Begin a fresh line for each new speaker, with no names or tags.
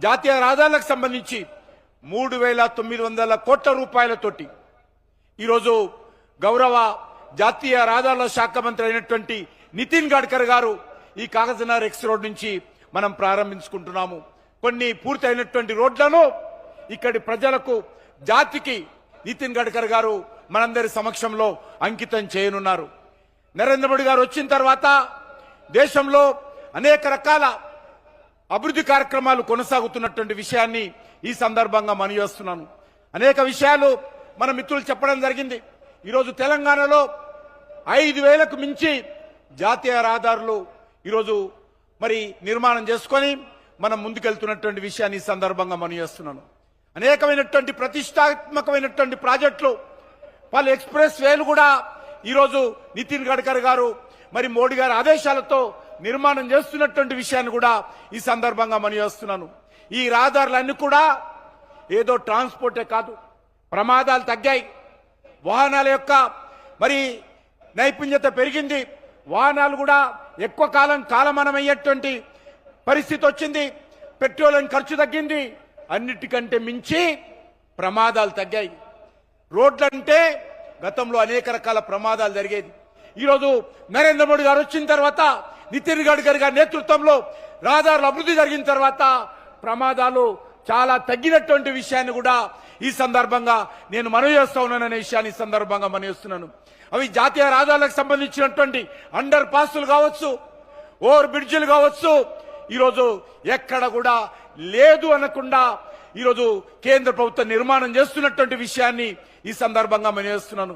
జాతీయ రహదారులకు సంబంధించి 3,900 కోట్ల రూపాయలతోటి ఈరోజు గౌరవ జాతీయ రహదారుల శాఖ మంత్రి అయినటువంటి నితిన్ గడ్కరీ గారు ఈ కాగజ్నగర్ ఎక్స్ రోడ్ నుంచి మనం ప్రారంభించుకుంటున్నాము. కొన్ని పూర్తయినటువంటి రోడ్లను ఇక్కడి ప్రజలకు జాతికి నితిన్ గడ్కరీ గారు మనందరి సమక్షంలో అంకితం చేయనున్నారు. నరేంద్ర మోడీ గారు వచ్చిన తర్వాత దేశంలో అనేక రకాల అభివృద్ధి కార్యక్రమాలు కొనసాగుతున్నటువంటి విషయాన్ని ఈ సందర్భంగా మనవి చేస్తున్నాను. అనేక విషయాలు మన మిత్రులు చెప్పడం జరిగింది. ఈరోజు తెలంగాణలో 5,000కు మించి జాతీయ రహదారులు ఈరోజు మరి నిర్మాణం చేసుకొని మనం ముందుకెళ్తున్నటువంటి విషయాన్ని ఈ సందర్భంగా మనవి చేస్తున్నాను. అనేకమైనటువంటి ప్రతిష్టాత్మకమైనటువంటి ప్రాజెక్టులు పలు ఎక్స్ప్రెస్ వేలు కూడా ఈరోజు నితిన్ గడ్కరీ గారు మరి మోడీ గారి ఆదేశాలతో నిర్మాణం చేస్తున్నటువంటి విషయాన్ని కూడా ఈ సందర్భంగా మనవి చేస్తున్నాను. ఈ రహదారులన్నీ కూడా ఏదో ట్రాన్స్పోర్టే కాదు, ప్రమాదాలు తగ్గాయి, వాహనాల యొక్క మరి నైపుణ్యత పెరిగింది, వాహనాలు కూడా ఎక్కువ కాలమానమయ్యేటువంటి పరిస్థితి వచ్చింది, పెట్రోల్ ఖర్చు తగ్గింది, అన్నిటికంటే మించి ప్రమాదాలు తగ్గాయి. రోడ్లంటే గతంలో అనేక రకాల ప్రమాదాలు జరిగేది. ఈరోజు నరేంద్ర మోడీ గారు వచ్చిన తర్వాత నితిన్ గడ్కరీ గారి నేతృత్వంలో రహదారుల అభివృద్ధి జరిగిన తర్వాత ప్రమాదాలు చాలా తగ్గినటువంటి విషయాన్ని కూడా ఈ సందర్భంగా నేను మనవి చేస్తా ఉన్నాననే విషయాన్ని ఈ సందర్భంగా మనవి చేస్తున్నాను. అవి జాతీయ రహదారులకు సంబంధించినటువంటి అండర్ పాస్లు కావచ్చు, ఓవర్ బ్రిడ్జిలు కావచ్చు, ఈరోజు ఎక్కడ కూడా లేదు అనకుండా ఈరోజు కేంద్ర ప్రభుత్వం నిర్మాణం చేస్తున్నటువంటి విషయాన్ని ఈ సందర్భంగా మనవి చేస్తున్నాను.